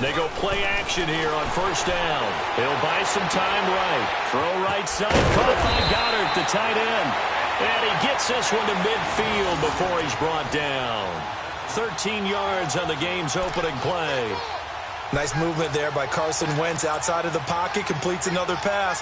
They go play action here on first down. He'll buy some time right. Throw right side. Caught by Goddard, the tight end. And he gets this one to midfield before he's brought down. 13 yards on the game's opening play. Nice movement there by Carson Wentz outside of the pocket. Completes another pass.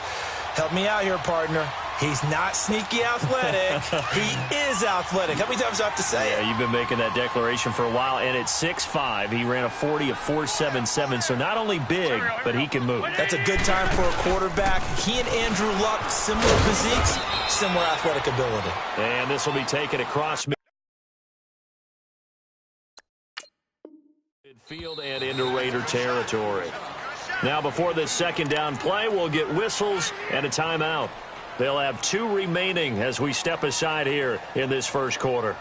Help me out here, partner. He's not sneaky athletic. He is athletic. How many times do I have to say it? Yeah, you've been making that declaration for a while. And at 6'5", he ran a 40 of 4.77. So not only big, but he can move. That's a good time for a quarterback. He and Andrew Luck, similar physiques, similar athletic ability. And this will be taken across midfield and into Raider territory. Now before this second down play, we'll get whistles and a timeout. They'll have 2 remaining as we step aside here in this first quarter.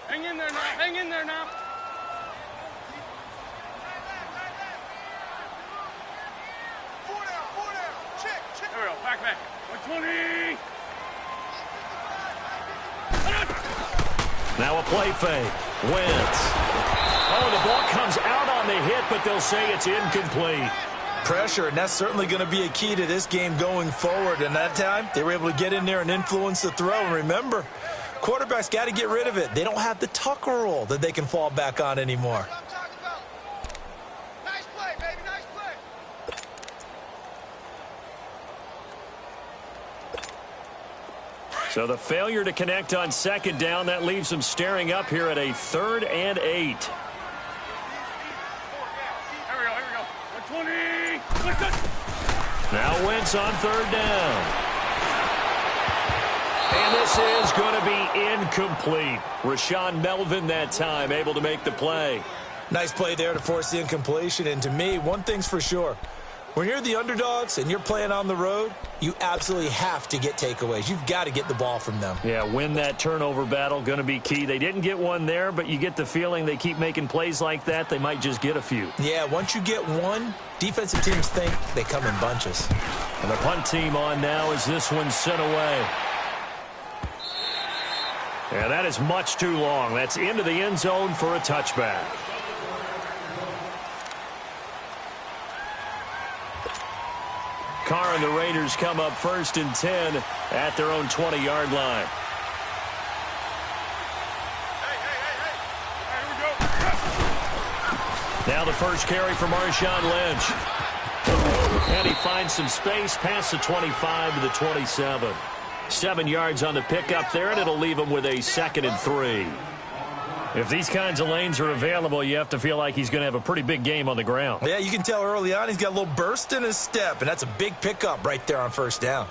Hang in there now. Hang in there now. There we go. Back. 120. Now a play fake. Wentz. Oh, the ball comes out on the hit, but they'll say it's incomplete. Pressure, and that's certainly going to be a key to this game going forward. And that time, they were able to get in there and influence the throw. And remember, quarterbacks got to get rid of it. They don't have the Tucker rule that they can fall back on anymore. Nice play, baby. Nice play. So the failure to connect on second down, that leaves them staring up here at a 3rd and 8. Here we go. 120. Now Wentz on 3rd down. And this is going to be incomplete. Rashaan Melvin that time able to make the play. Nice play there to force the incompletion. And to me, one thing's for sure. When you're the underdogs and you're playing on the road, you absolutely have to get takeaways. You've got to get the ball from them. Yeah, win that turnover battle, going to be key. They didn't get one there, but you get the feeling they keep making plays like that, they might just get a few. Yeah, once you get one, defensive teams think they come in bunches. And the punt team on now as this one's sent away. Yeah, that is much too long. That's into the end zone for a touchback. Carr and the Raiders come up 1st and 10 at their own 20-yard line. Now the first carry for Marshawn Lynch. And he finds some space past the 25 to the 27. 7 yards on the pickup there, and it'll leave him with a 2nd and 3. If these kinds of lanes are available, you have to feel like he's going to have a pretty big game on the ground. Yeah, you can tell early on he's got a little burst in his step, and that's a big pickup right there on 1st down.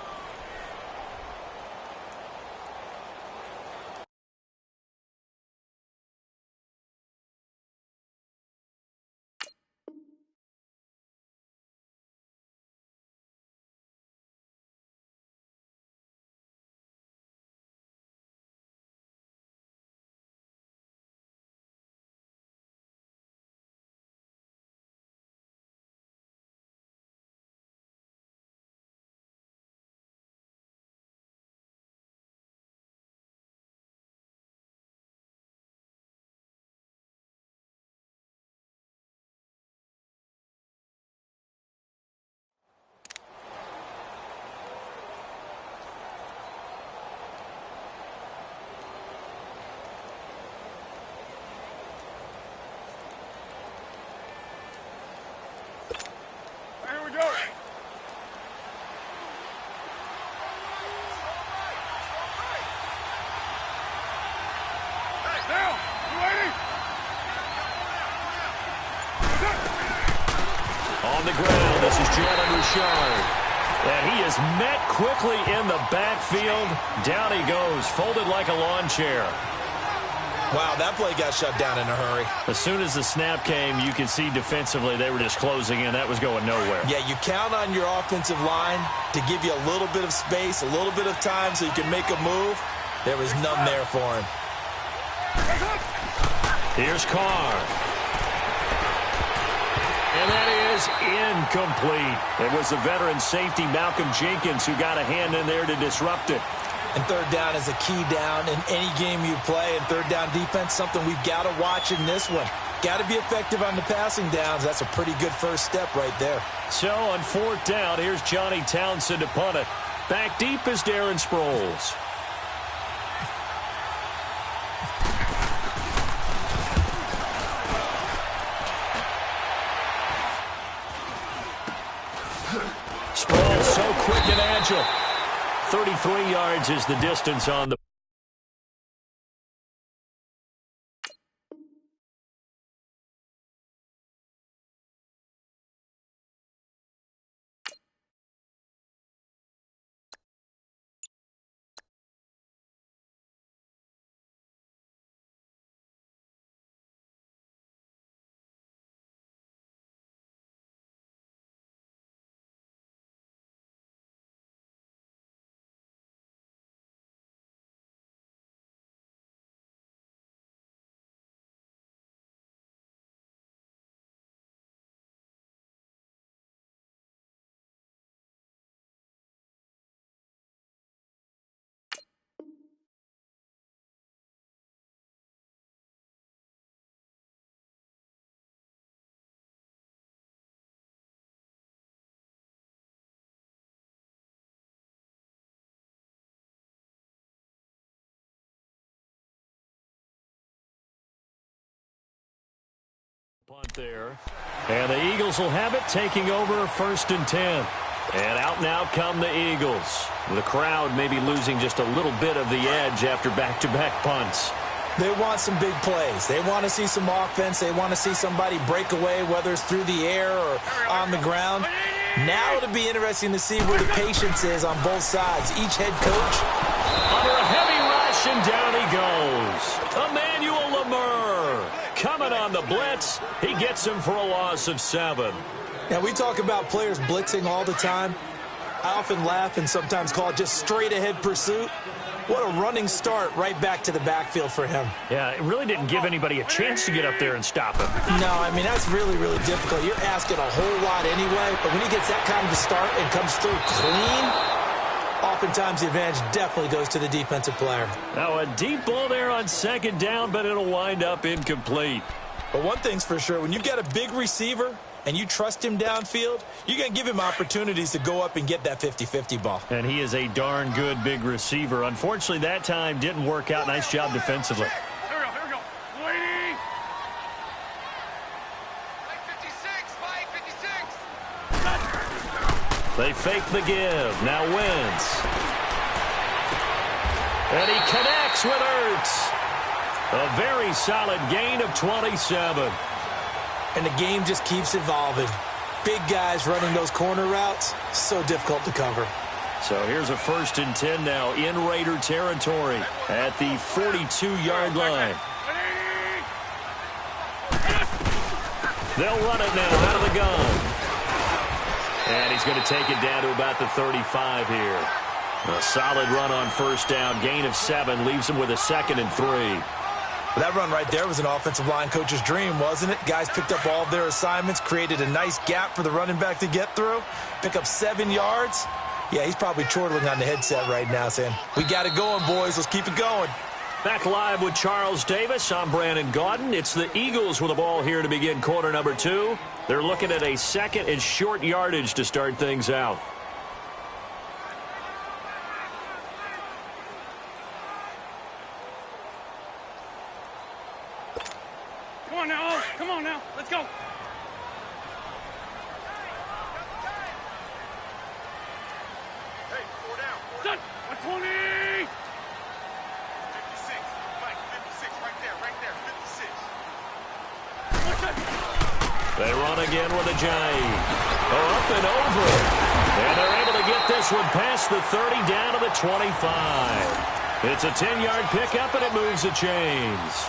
On the ground, this is Jalen Richard. And he is met quickly in the backfield. Down he goes, folded like a lawn chair. Wow, that play got shut down in a hurry. As soon as the snap came, you could see defensively they were just closing in. That was going nowhere. Yeah, you count on your offensive line to give you a little bit of space, a little bit of time so you can make a move. There was none there for him. Here's Carr. And that is incomplete. It was the veteran safety Malcolm Jenkins who got a hand in there to disrupt it. And third down is a key down in any game you play. And third down defense, something we've got to watch in this one. Got to be effective on the passing downs. That's a pretty good first step right there. So on fourth down, here's Johnny Townsend to punt it. Back deep is Darren Sproles. Sproles so quick and agile. 33 yards is the distance on the punt there. And the Eagles will have it, taking over first and 10. And out now come the Eagles. The crowd maybe losing just a little bit of the edge after back-to-back punts. They want some big plays. They want to see some offense. They want to see somebody break away, whether it's through the air or on the ground. Now it'll be interesting to see where the patience is on both sides. Each head coach under a heavy rush, and down he goes. Emmanuel Lamur coming on the blitz. He gets him for a loss of 7. Now, we talk about players blitzing all the time. I often laugh and sometimes call it just straight-ahead pursuit. What a running start right back to the backfield for him. Yeah, it really didn't give anybody a chance to get up there and stop him. No, I mean, that's really, really difficult. You're asking a whole lot anyway, but when he gets that kind of a start and comes through clean, oftentimes the advantage definitely goes to the defensive player. Now, a deep ball there on second down, but it'll wind up incomplete. But one thing's for sure, when you've got a big receiver and you trust him downfield, you're going to give him opportunities to go up and get that 50-50 ball. And he is a darn good big receiver. Unfortunately, that time didn't work out. Nice job defensively. Here we go. Waiting. 56. They fake the give. Now Wentz. And he connects with Ertz. A very solid gain of 27. And the game just keeps evolving. Big guys running those corner routes, so difficult to cover. So here's a first and 10 now in Raider territory at the 42-yard line. They'll run it now out of the gun. And he's going to take it down to about the 35 here. A solid run on first down. Gain of 7 leaves him with a 2nd and 3. That run right there was an offensive line coach's dream, wasn't it? Guys picked up all of their assignments, created a nice gap for the running back to get through, pick up 7 yards. Yeah, he's probably chortling on the headset right now saying, we got it going, boys. Let's keep it going. Back live with Charles Davis. I'm Brandon Gaudin. It's the Eagles with the ball here to begin quarter number 2. They're looking at a 2nd and short yardage to start things out. Come on now. Let's go. Hey, 4 down. Done. 120. 56. Mike, 56. Right there. 56. They run again with a jive. Up and over. And they're able to get this one past the 30 down to the 25. It's a 10-yard pickup, and it moves the chains.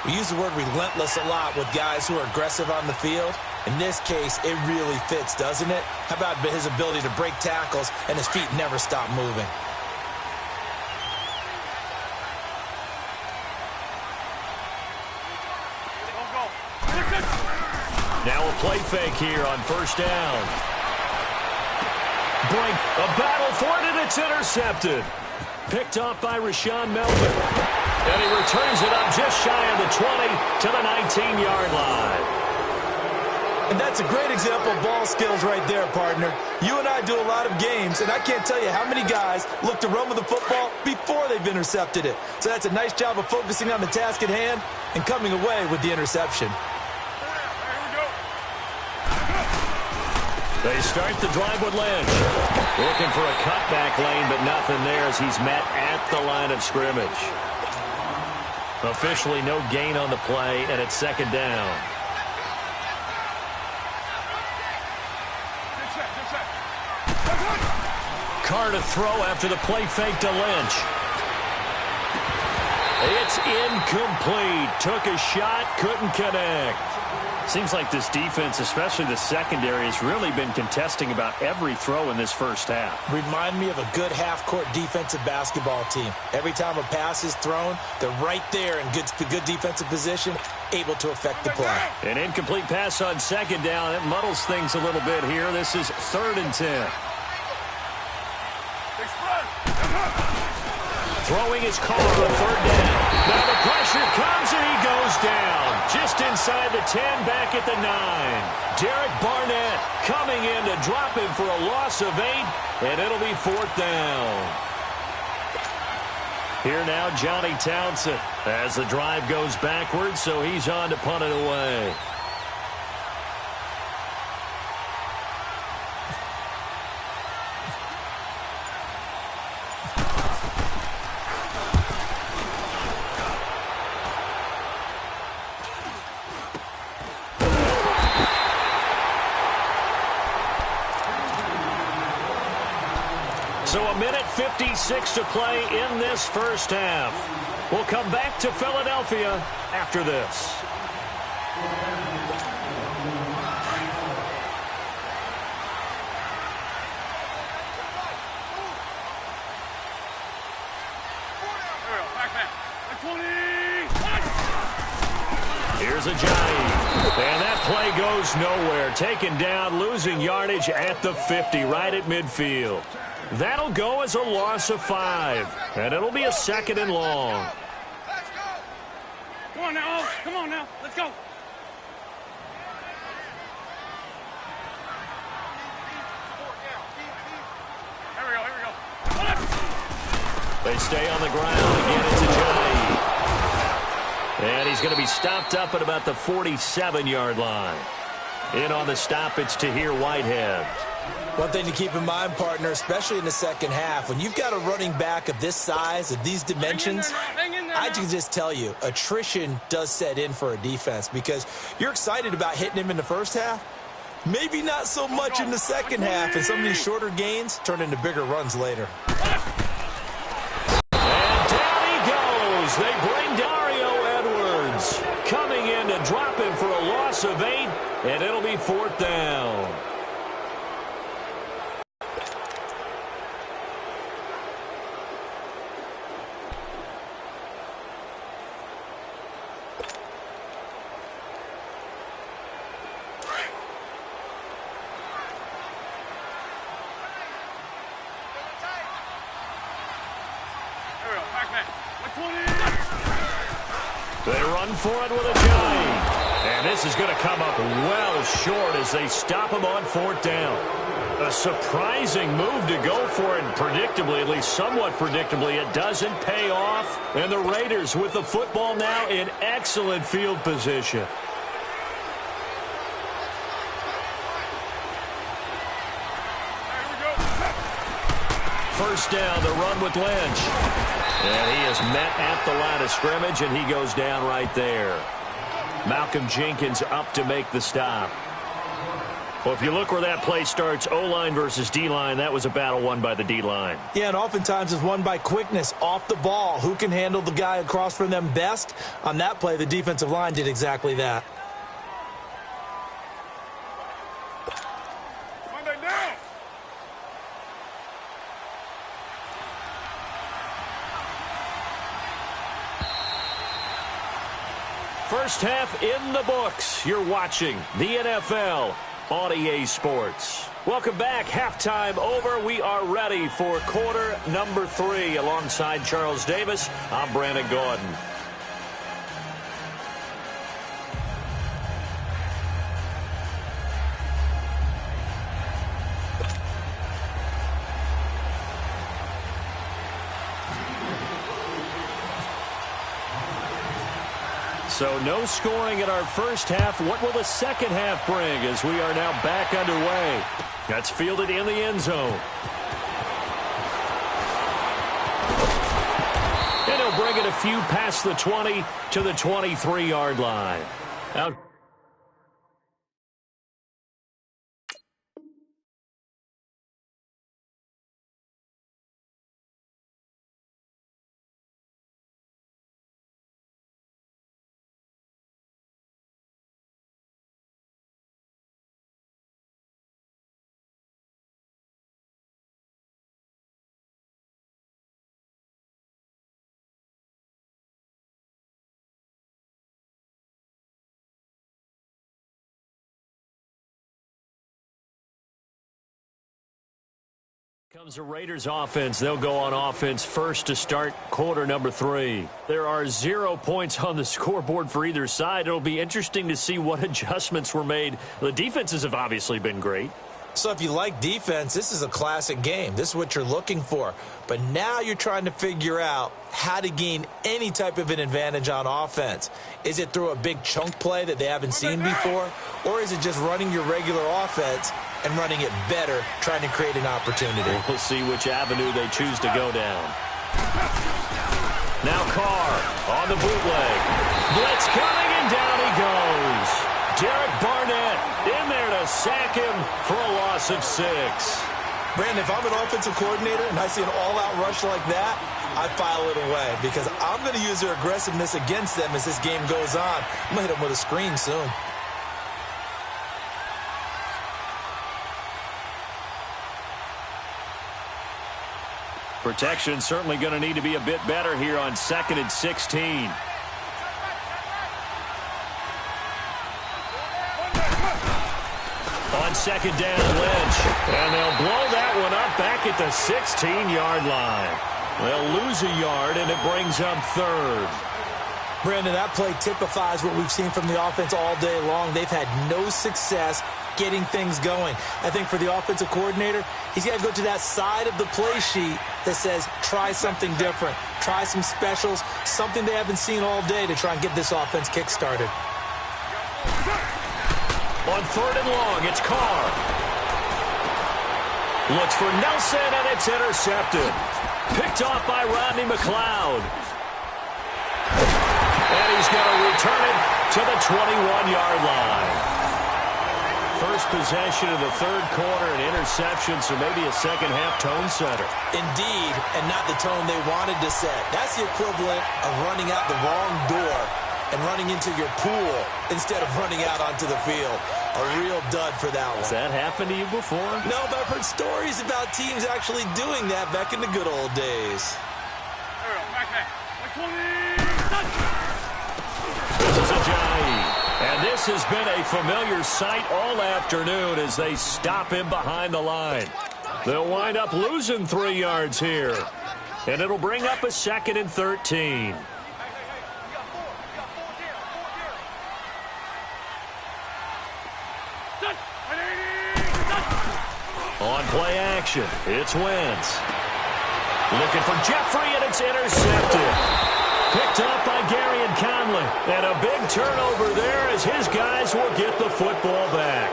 We use the word relentless a lot with guys who are aggressive on the field. In this case, it really fits, doesn't it? How about his ability to break tackles and his feet never stop moving? Now a play fake here on first down. Boy, a battle for it, and it's intercepted. Picked off by Rashawn Melvin. And he returns it up just shy of the 20 to the 19-yard line. And that's a great example of ball skills right there, partner. You and I do a lot of games, and I can't tell you how many guys look to run with the football before they've intercepted it. So that's a nice job of focusing on the task at hand and coming away with the interception. They start the drive with Lynch. Looking for a cutback lane, but nothing there as he's met at the line of scrimmage. Officially no gain on the play, and it's second down. Carr to throw after the play fake to Lynch. It's incomplete. Took a shot, couldn't connect. Seems like this defense, especially the secondary, has really been contesting about every throw in this first half. Remind me of a good half-court defensive basketball team. Every time a pass is thrown, they're right there in good defensive position, able to affect the play. An incomplete pass on second down. It muddles things a little bit here. This is 3rd and 10. Throwing his car on 3rd down. Now the pressure comes and he goes down. Just inside the 10, back at the 9. Derek Barnett coming in to drop him for a loss of 8, and it'll be 4th down. Here now, Johnny Townsend as the drive goes backwards, so he's on to punt it away. So a minute 56 to play in this first half. We'll come back to Philadelphia after this. Here's Ajayi. And that play goes nowhere. Taken down, losing yardage at the 50, right at midfield. That'll go as a loss of 5. And it'll be a 2nd and long. Come on now. Come on now. Let's go. Here we go. They stay on the ground. Again, it's Ajayi. And he's going to be stopped up at about the 47-yard line. In on the stop, it's Tahir Whitehead. One thing to keep in mind, partner, especially in the second half, when you've got a running back of this size, of these dimensions, I can just tell you, attrition does set in for a defense because you're excited about hitting him in the first half. Maybe not so much in the second half, and some of these shorter gains turn into bigger runs later. And down he goes. They bring Dario Edwards coming in to drop him for a loss of 8, and it'll be 4th down. They run for it with Ajayi. And this is going to come up well short as they stop him on 4th down. A surprising move to go for it, and predictably, at least somewhat predictably, it doesn't pay off. And the Raiders with the football now in excellent field position. First down, the run with Lynch. And he is met at the line of scrimmage, and he goes down right there. Malcolm Jenkins up to make the stop. Well, if you look where that play starts, O-line versus D-line, that was a battle won by the D-line. Yeah, and oftentimes it's won by quickness off the ball. Who can handle the guy across from them best? On that play, the defensive line did exactly that. First half in the books. You're watching the NFL on EA Sports. Welcome back. Halftime over. We are ready for quarter number 3. Alongside Charles Davis, I'm Brandon Gordon. So no scoring in our first half. What will the second half bring as we are now back underway? That's fielded in the end zone. And he'll bring it a few past the 20 to the 23-yard line. Out. Comes the Raiders offense. They'll go on offense first to start quarter number 3. There are 0 points on the scoreboard for either side. It'll be interesting to see what adjustments were made. The defenses have obviously been great. So if you like defense, this is a classic game. This is what you're looking for. But now you're trying to figure out how to gain any type of an advantage on offense. Is it through a big chunk play that they haven't seen before? Or is it just running your regular offense and running it better, trying to create an opportunity? We'll see which avenue they choose to go down. Now Carr on the bootleg. Blitz coming, and down he goes. Derek Barnett in there to sack him for a loss of 6. Brandon, if I'm an offensive coordinator and I see an all-out rush like that, I file it away because I'm going to use their aggressiveness against them as this game goes on. I'm going to hit them with a screen soon. Protection certainly going to need to be a bit better here on 2nd and 16. On 2nd down, Lynch. And they'll blow that one up back at the 16-yard line. They'll lose a yard, and it brings up 3rd. Brandon, that play typifies what we've seen from the offense all day long. They've had no success getting things going. I think for the offensive coordinator, he's got to go to that side of the play sheet that says, try something different. Try some specials, something they haven't seen all day to try and get this offense kick-started. On 3rd and long, it's Carr. Looks for Nelson, and it's intercepted. Picked off by Rodney McLeod. And he's going to return it to the 21-yard line. First possession of the 3rd quarter, an interception, so maybe a second-half tone setter. Indeed, and not the tone they wanted to set. That's the equivalent of running out the wrong door and running into your pool instead of running out onto the field. A real dud for that one. Has that happened to you before? No, but I've heard stories about teams actually doing that back in the good old days. This is Ajayi. And this has been a familiar sight all afternoon as they stop him behind the line. They'll wind up losing 3 yards here. And it'll bring up a 2nd and 13. On play action, it's Wentz. Looking for Jeffrey, and it's intercepted. Picked up by Gary and Conley. And a big turnover there as his guys will get the football back.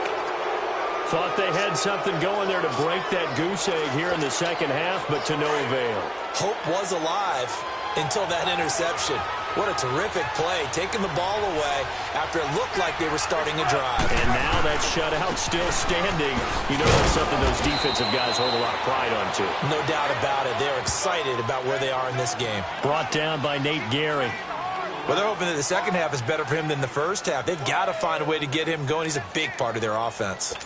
Thought they had something going there to break that goose egg here in the second half, but to no avail. Hope was alive until that interception. What a terrific play, taking the ball away after it looked like they were starting a drive. And now that shutout still standing. You know that's something those defensive guys hold a lot of pride on, too. No doubt about it. They're excited about where they are in this game. Brought down by Nate Gary. Well, they're hoping that the second half is better for him than the first half. They've got to find a way to get him going. He's a big part of their offense.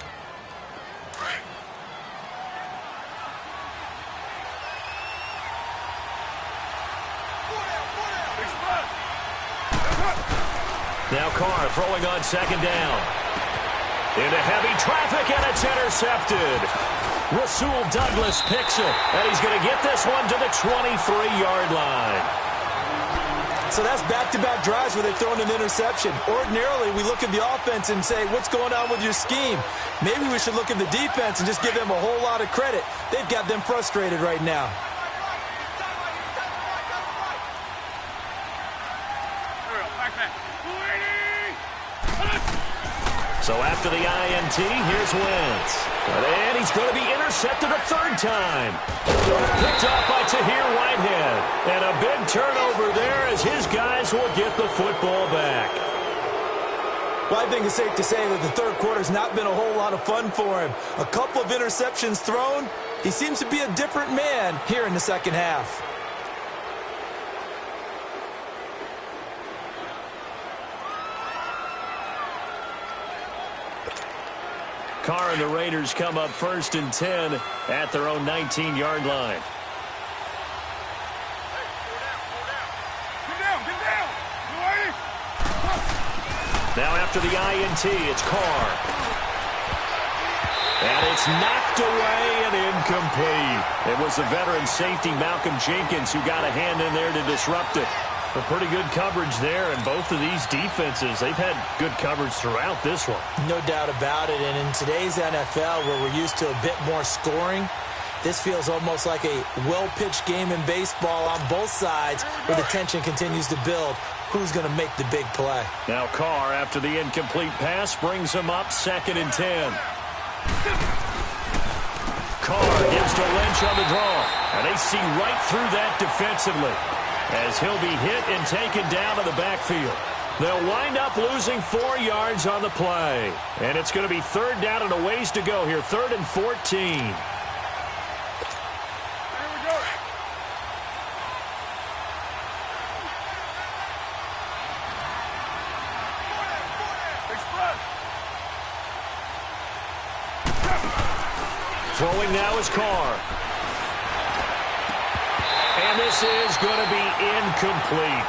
Now Carr throwing on second down. Into heavy traffic, and it's intercepted. Rasul Douglas picks it, and he's going to get this one to the 23-yard line. So that's back-to-back drives where they've thrown an interception. Ordinarily, we look at the offense and say, what's going on with your scheme? Maybe we should look at the defense and just give them a whole lot of credit. They've got them frustrated right now. So after the INT, here's Wentz. And he's going to be intercepted a third time. Picked off by Tahir Whitehead. And a big turnover there as his guys will get the football back. Well, I think it's safe to say that the third quarter's not been a whole lot of fun for him. A couple of interceptions thrown. He seems to be a different man here in the second half. Carr and the Raiders come up 1st and 10 at their own 19-yard line. Now after the INT, it's Carr. And it's knocked away and incomplete. It was the veteran safety Malcolm Jenkins who got a hand in there to disrupt it. A pretty good coverage there, and both of these defenses, they've had good coverage throughout this one. No doubt about it, and in today's NFL, where we're used to a bit more scoring, this feels almost like a well-pitched game in baseball on both sides, where the tension continues to build. Who's going to make the big play? Now Carr, after the incomplete pass, brings him up 2nd and 10. Carr gives to Lynch on the draw, and they see right through that defensively, as he'll be hit and taken down to the backfield. They'll wind up losing 4 yards on the play. And it's going to be 3rd down and a ways to go here. 3rd and 14. Throwing now is Carr. And this is going to be incomplete.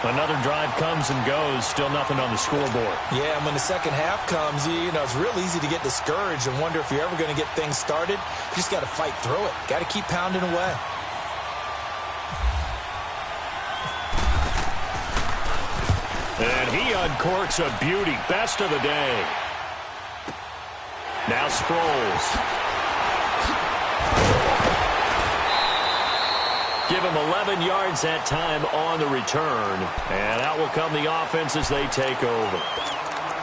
Another drive comes and goes. Still nothing on the scoreboard. Yeah, and when the second half comes, you know, it's real easy to get discouraged and wonder if you're ever going to get things started. You just got to fight through it. Got to keep pounding away. And he uncorks a beauty. Best of the day. Now Sproles. Give him 11 yards that time on the return. And out will come the offense as they take over.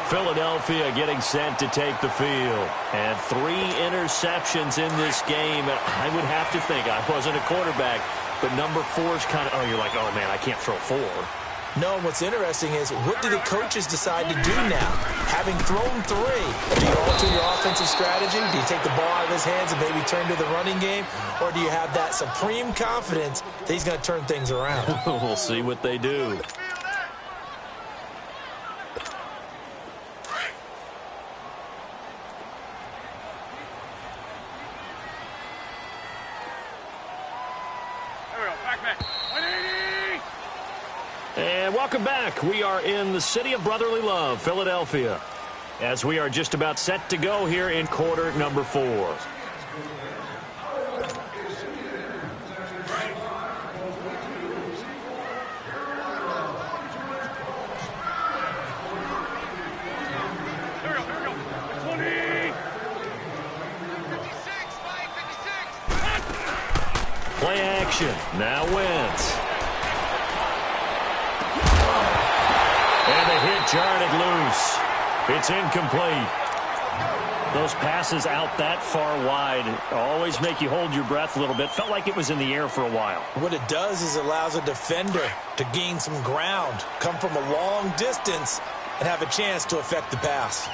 Philadelphia getting set to take the field. And 3 interceptions in this game. I would have to think, I wasn't a quarterback, but number 4's kind of, oh, you're like, oh, man, I can't throw 4. No, what's interesting is, what do the coaches decide to do now? Having thrown 3, do you alter your offensive strategy? Do you take the ball out of his hands and maybe turn to the running game? Or do you have that supreme confidence that he's going to turn things around? We'll see what they do. And welcome back. We are in the city of brotherly love, Philadelphia, as we are just about set to go here in quarter number 4. Play action. Now Wentz. And the hit jarred it loose. It's incomplete. Those passes out that far wide always make you hold your breath a little bit. Felt like it was in the air for a while. What it does is it allows a defender to gain some ground, come from a long distance, and have a chance to affect the pass.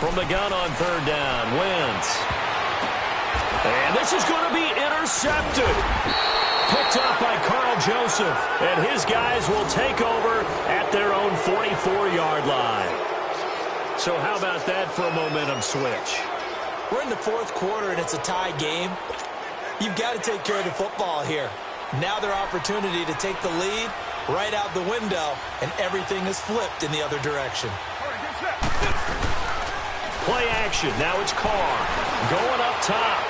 From the gun on 3rd down, Wentz. And this is going to be intercepted. Picked up by Carl Joseph. And his guys will take over at their own 44-yard line. So how about that for a momentum switch? We're in the 4th quarter, and it's a tie game. You've got to take care of the football here. Now their opportunity to take the lead right out the window, and everything is flipped in the other direction. Play action. Now it's Carr going up top.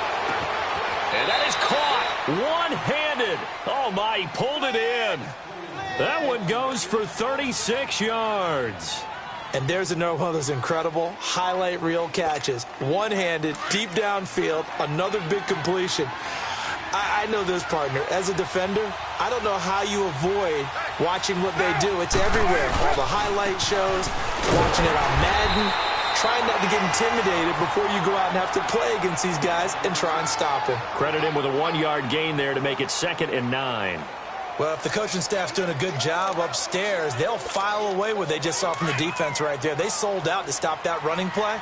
And that is caught. One-handed. Oh, my, he pulled it in. That one goes for 36 yards. And there's another one of those incredible highlight reel catches. One-handed, deep downfield, another big completion. I know this, partner. As a defender, I don't know how you avoid watching what they do. It's everywhere. All the highlight shows, watching it on Madden, trying not to get intimidated before you go out and have to play against these guys and try and stop them. Credit him with a 1-yard gain there to make it 2nd and 9. Well, if the coaching staff's doing a good job upstairs, they'll file away what they just saw from the defense right there. They sold out to stop that running play.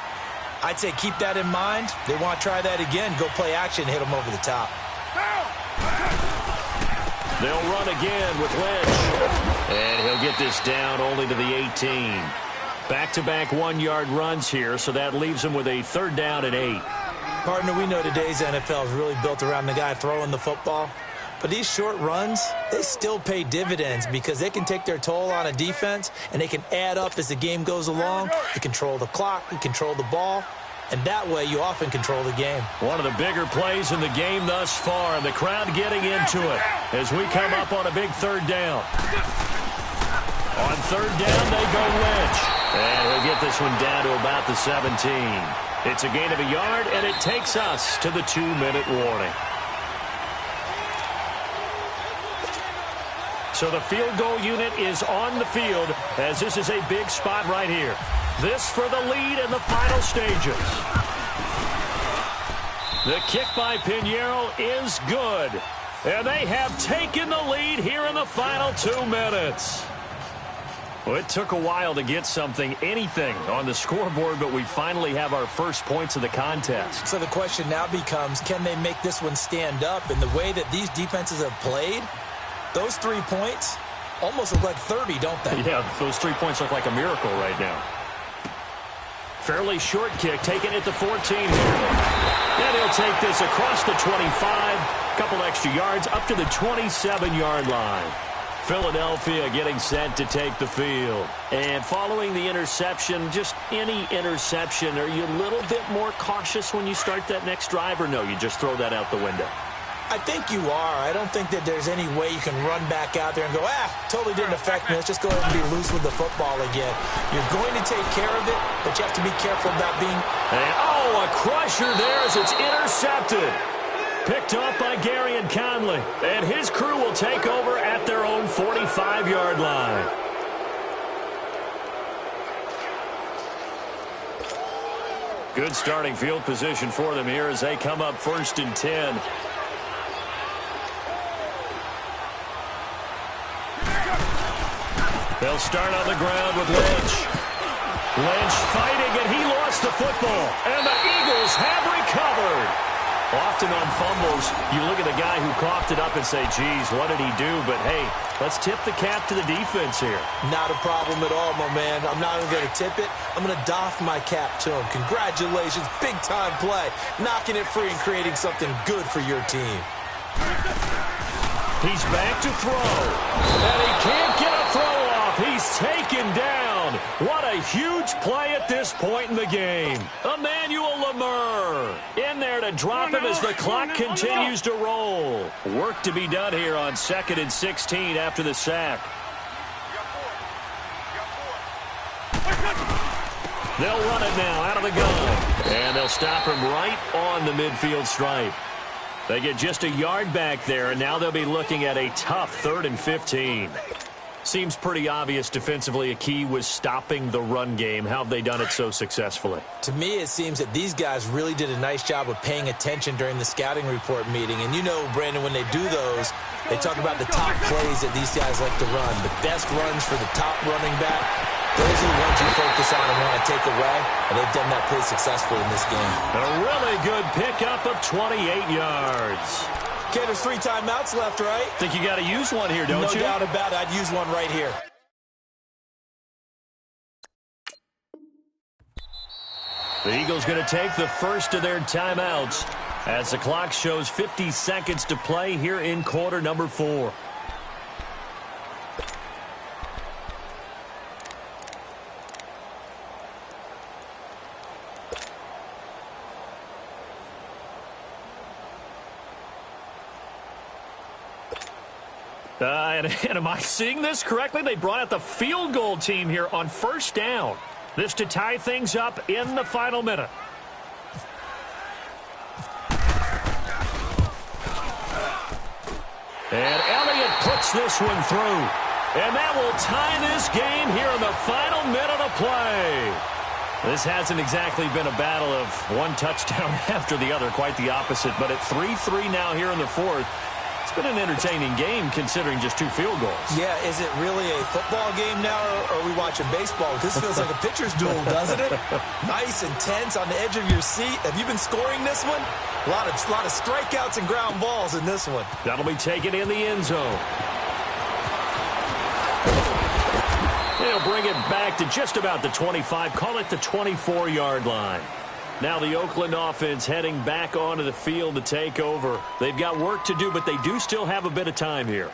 I'd say keep that in mind. They want to try that again. Go play action, hit them over the top. They'll run again with Lynch. And he'll get this down only to the 18. Back-to-back 1-yard runs here, so that leaves him with a 3rd down and 8. Partner, we know today's NFL is really built around the guy throwing the football. But these short runs, they still pay dividends because they can take their toll on a defense, and they can add up as the game goes along. You control the clock, you control the ball, and that way you often control the game. One of the bigger plays in the game thus far, and the crowd getting into it as we come up on a big 3rd down. On 3rd down, they go Lynch. And he'll get this one down to about the 17. It's a gain of a yard, and it takes us to the 2-minute warning. So the field goal unit is on the field as this is a big spot right here. This for the lead in the final stages. The kick by Pinheiro is good. And they have taken the lead here in the final 2 minutes. Well, it took a while to get anything on the scoreboard, but we finally have our first points of the contest. So the question now becomes, can they make this one stand up? In the way that these defenses have played, those 3 points almost look like 30, don't they? Yeah, those 3 points look like a miracle right now. Fairly short kick, taken at the 14 here. And he'll take this across the 25, couple extra yards, up to the 27-yard line. Philadelphia getting set to take the field. And following the interception, just any interception, are you a little bit more cautious when you start that next drive, or no, you just throw that out the window? I think you are. I don't think that there's any way you can run back out there and go, totally didn't affect me. Let's just go ahead and be loose with the football again. You're going to take care of it, but you have to be careful about being... And, a crusher there as it's intercepted. Picked up by Gary and Conley. And his crew will take over at their own 45-yard line. Good starting field position for them here as they come up 1st and 10. They'll start on the ground with Lynch. Lynch fighting, and he lost the football. And the Eagles have recovered. Often on fumbles, you look at the guy who coughed it up and say, geez, what did he do? But, hey, let's tip the cap to the defense here. Not a problem at all, my man. I'm not even going to tip it. I'm going to doff my cap to him. Congratulations. Big-time play. Knocking it free and creating something good for your team. He's back to throw. And he can't get a throw off. He's taken down. What a huge play at this point in the game. Emmanuel Lamur in there to drop him as the clock continues to roll. Work to be done here on 2nd and 16 after the sack. They'll run it now out of the gun. And they'll stop him right on the midfield stripe. They get just a yard back there, and now they'll be looking at a tough 3rd and 15. Seems pretty obvious defensively a key was stopping the run game. How have they done it so successfully? To me, it seems that these guys really did a nice job of paying attention during the scouting report meeting. And you know, Brandon, when they do those, they talk about the top plays that these guys like to run. The best runs for the top running back, those are the ones you focus on and want to take away. And they've done that pretty successfully in this game. A really good pickup of 28 yards. Okay, there's 3 timeouts left, right? Think you got to use one here, don't you? No doubt about it. I'd use one right here. The Eagles going to take the first of their timeouts. As the clock shows 50 seconds to play here in quarter number 4. And am I seeing this correctly? They brought out the field goal team here on first down. This to tie things up in the final minute. And Elliott puts this one through. And that will tie this game here in the final minute of play. This hasn't exactly been a battle of one touchdown after the other, quite the opposite. But at 3-3 now here in the fourth, it's been an entertaining game considering just 2 field goals. Yeah, is it really a football game now, or are we watching baseball? This feels like a pitcher's duel, doesn't it? Nice and tense on the edge of your seat. Have you been scoring this one? A lot of strikeouts and ground balls in this one. That'll be taken in the end zone. They'll bring it back to just about the 25. Call it the 24-yard line. Now the Oakland offense heading back onto the field to take over. They've got work to do, but they do still have a bit of time here.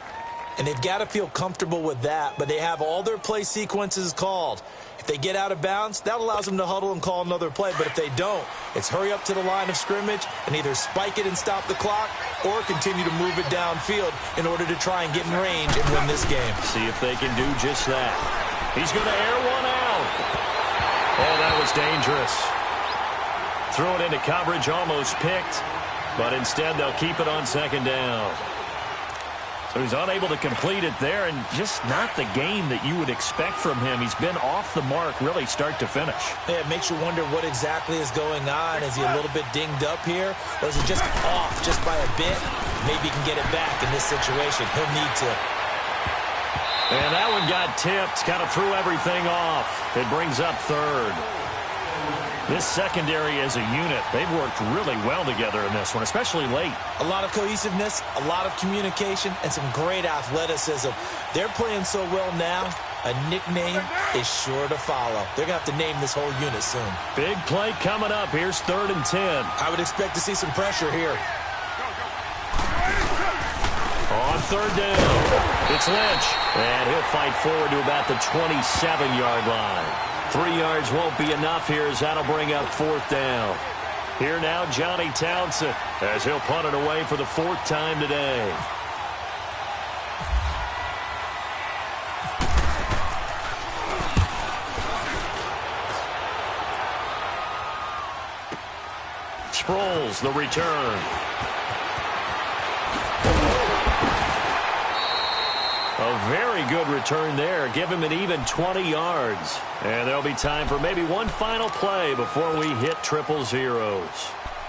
And they've got to feel comfortable with that, but they have all their play sequences called. If they get out of bounds, that allows them to huddle and call another play. But if they don't, it's hurry up to the line of scrimmage and either spike it and stop the clock or continue to move it downfield in order to try and get in range and win this game. See if they can do just that. He's going to air one out. Oh, that was dangerous. Threw it into coverage, almost picked, but instead they'll keep it on second down. So he's unable to complete it there, and just not the game that you would expect from him. He's been off the mark really start to finish. Yeah, it makes you wonder what exactly is going on. Is he a little bit dinged up here, or is he just off just by a bit? Maybe he can get it back in this situation. He'll need to. And that one got tipped, kind of threw everything off. It brings up third. This secondary as a unit, they've worked really well together in this one, especially late. A lot of cohesiveness, a lot of communication, and some great athleticism. They're playing so well now, a nickname is sure to follow. They're going to have to name this whole unit soon. Big play coming up. Here's 3rd and 10. I would expect to see some pressure here. On 3rd down, it's Lynch, and he'll fight forward to about the 27-yard line. 3 yards won't be enough here as that'll bring up 4th down. Here now, Johnny Townsend, as he'll punt it away for the 4th time today. Sproles, the return. A very good return there. Give him an even 20 yards. And there'll be time for maybe one final play before we hit triple zeros.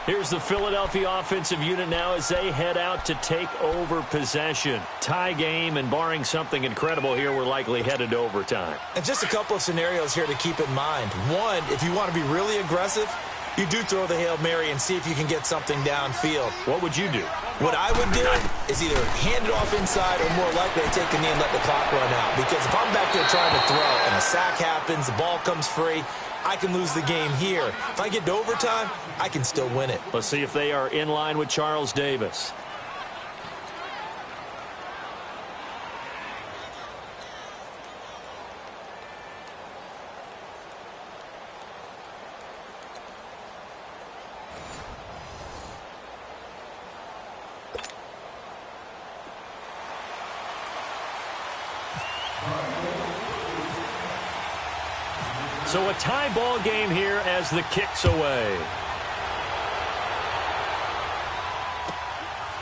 Here's the Philadelphia offensive unit now as they head out to take over possession. Tie game, and barring something incredible here, we're likely headed to overtime. And just a couple of scenarios here to keep in mind. One, if you want to be really aggressive, you do throw the Hail Mary and see if you can get something downfield. What would you do? What I would do is either hand it off inside or more likely to take a knee and let the clock run out. Because if I'm back there trying to throw and a sack happens, the ball comes free, I can lose the game here. If I get to overtime, I can still win it. Let's see if they are in line with Charles Davis. So a tie ball game here as the kick's away.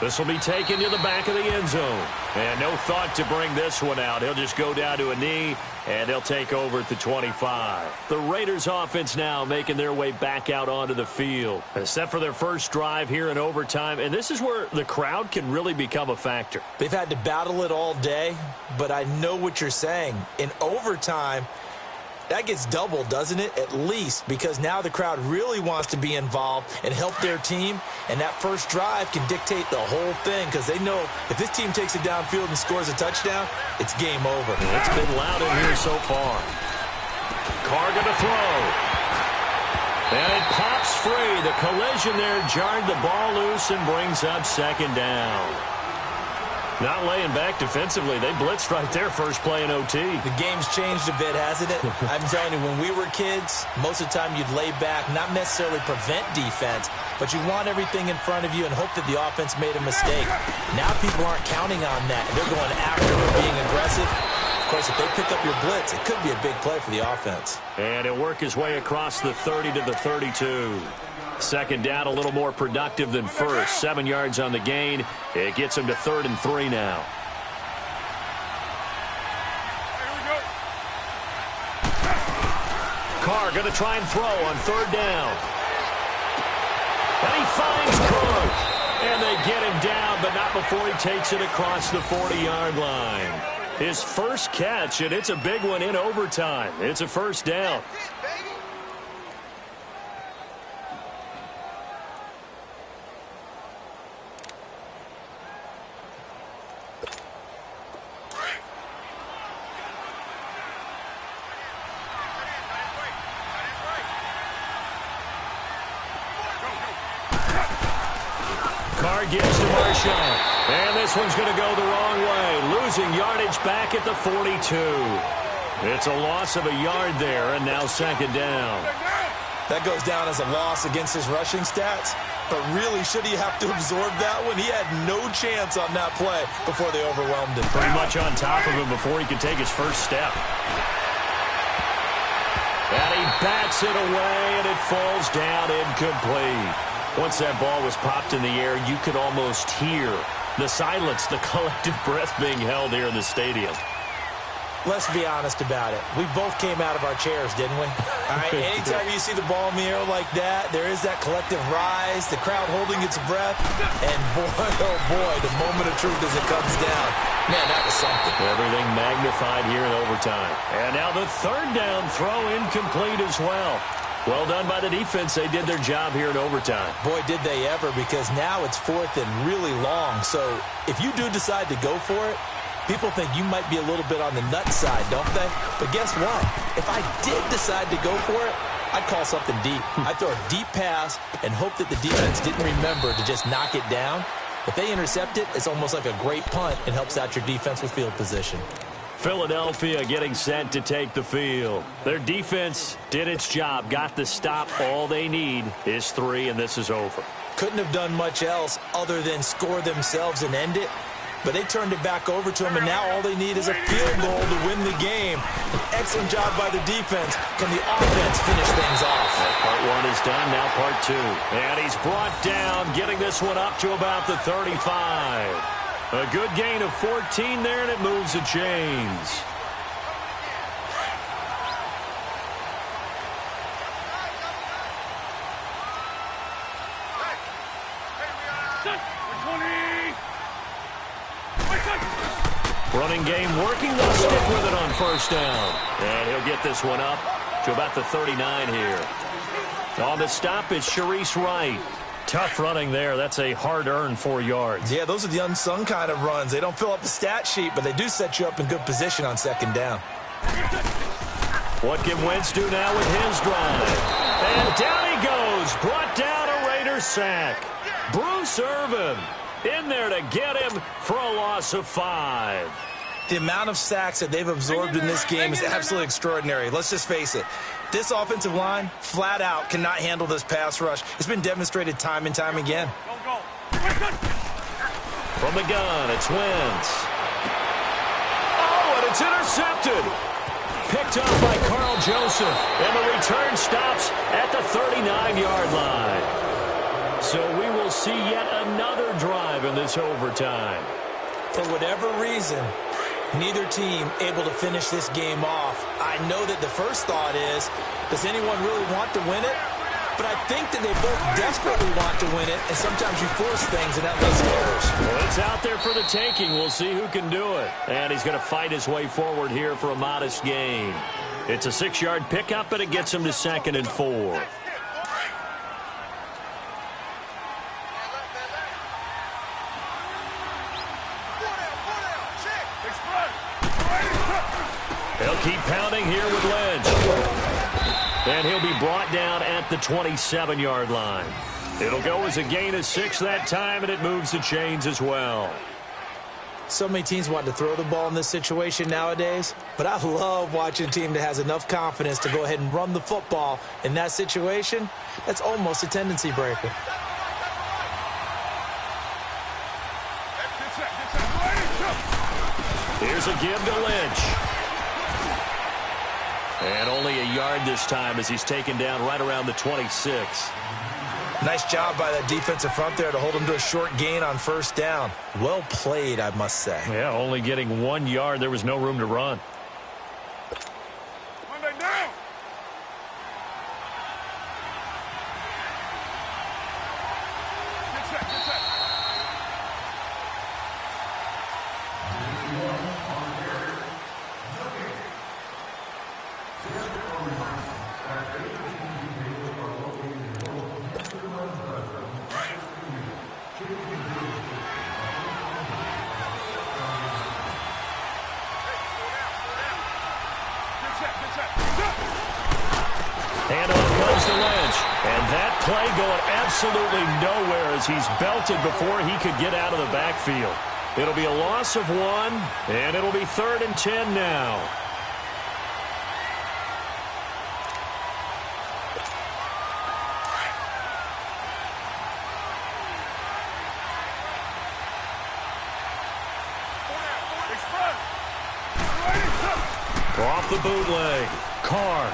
This will be taken to the back of the end zone. And no thought to bring this one out. He'll just go down to a knee, and they'll take over at the 25. The Raiders offense now making their way back out onto the field. Set for their first drive here in overtime, and this is where the crowd can really become a factor. They've had to battle it all day, but I know what you're saying. In overtime, that gets doubled, doesn't it? At least, because now the crowd really wants to be involved and help their team, and that first drive can dictate the whole thing because they know if this team takes it downfield and scores a touchdown, it's game over. It's been loud in here so far. Carr going to throw. And it pops free. The collision there jarred the ball loose and brings up second down. Not laying back defensively. They blitzed right there first play in OT. The game's changed a bit, hasn't it? I'm telling you, when we were kids, most of the time you'd lay back, not necessarily prevent defense, but you want everything in front of you and hope that the offense made a mistake. Now people aren't counting on that. They're going after it, being aggressive. Of course, if they pick up your blitz, it could be a big play for the offense. And he'll work his way across the 30 to the 32. Second down, a little more productive than first. 7 yards on the gain. It gets him to 3rd and 3 now. Carr going to try and throw on 3rd down. And he finds Cook. And they get him down, but not before he takes it across the 40-yard line. His first catch, and it's a big one in overtime. It's a first down. Carr gives to Marshawn. And this one's going to go the wrong way. Losing yardage back at the 42. It's a loss of a yard there, and now second down. That goes down as a loss against his rushing stats. But really, should he have to absorb that one? He had no chance on that play before they overwhelmed him. Pretty much on top of him before he could take his first step. And he bats it away, and it falls down incomplete. Once that ball was popped in the air, you could almost hear the silence, the collective breath being held here in the stadium. Let's be honest about it. We both came out of our chairs, didn't we? All right, anytime you see the ball in the air like that, there is that collective rise, the crowd holding its breath, and boy, oh boy, the moment of truth as it comes down. Man, that was something. Everything magnified here in overtime. And now the 3rd down throw incomplete as well. Well done by the defense. They did their job here in overtime. Boy, did they ever, because now it's 4th and really long. So if you do decide to go for it, people think you might be a little bit on the nut side, don't they? But guess what? If I did decide to go for it, I'd call something deep. I'd throw a deep pass and hope that the defense didn't remember to just knock it down. If they intercept it, it's almost like a great punt and helps out your defense with field position. Philadelphia getting set to take the field. Their defense did its job, got the stop. All they need is 3, and this is over. Couldn't have done much else other than score themselves and end it. But they turned it back over to him, and now all they need is a field goal to win the game. An excellent job by the defense. Can the offense finish things off? Part 1 is done, now part 2. And he's brought down, getting this one up to about the 35. A good gain of 14 there, and it moves the chains. Running game working. They'll stick with it on first down. And he'll get this one up to about the 39 here. On the stop, it's Sharice Wright. Tough running there. That's a hard-earned 4 yards. Yeah, those are the unsung kind of runs. They don't fill up the stat sheet, but they do set you up in good position on second down. What can Wentz do now with his drive? And down he goes. Brought down a Raider sack. Bruce Irvin in there to get him for a loss of 5. The amount of sacks that they've absorbed in this game is absolutely extraordinary. Let's just face it. This offensive line, flat out, cannot handle this pass rush. It's been demonstrated time and time again. From the gun, it's Wentz. Oh, and it's intercepted. Picked up by Carl Joseph. And the return stops at the 39-yard line. So we will see yet another drive in this overtime. For whatever reason, neither team able to finish this game off. I know that the first thought is, does anyone really want to win it? But I think that they both desperately want to win it, and sometimes you force things, and that leads to errors. Well, it's out there for the taking. We'll see who can do it. And he's going to fight his way forward here for a modest gain. It's a 6-yard pickup, but it gets him to 2nd and 4. They'll keep pounding here with Lynch. And he'll be brought down at the 27-yard line. It'll go as a gain of 6 that time, and it moves the chains as well. So many teams want to throw the ball in this situation nowadays, but I love watching a team that has enough confidence to go ahead and run the football in that situation. That's almost a tendency breaker. Here's a give to Lynch. And only a yard this time as he's taken down right around the 26. Nice job by that defensive front there to hold him to a short gain on first down. Well played, I must say. Yeah, only getting 1 yard. There was no room to run. Monday down. Get set, get set. And off comes to Lynch. And that play going absolutely nowhere as he's belted before he could get out of the backfield. It'll be a loss of 1, and it'll be 3rd and 10 now. Off the bootleg. Carr.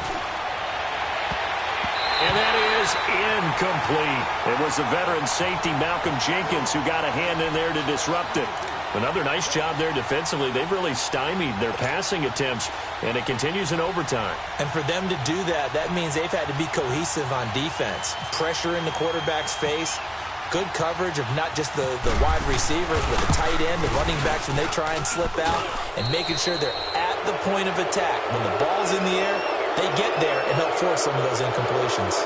And that is incomplete. It was the veteran safety Malcolm Jenkins who got a hand in there to disrupt it. Another nice job there defensively. They've really stymied their passing attempts, and it continues in overtime. And for them to do that, that means they've had to be cohesive on defense. Pressure in the quarterback's face. Good coverage of not just the wide receivers, but the tight end, the running backs when they try and slip out, and making sure they're at the point of attack. When the ball's in the air, they get there and help force some of those incompletions.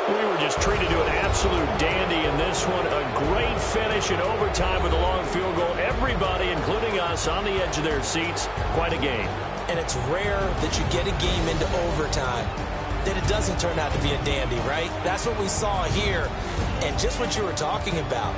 We were just treated to an absolute dandy in this one. A great finish in overtime with a long field goal. Everybody, including us, on the edge of their seats. Quite a game. And it's rare that you get a game into overtime that it doesn't turn out to be a dandy, right? That's what we saw here. And just what you were talking about,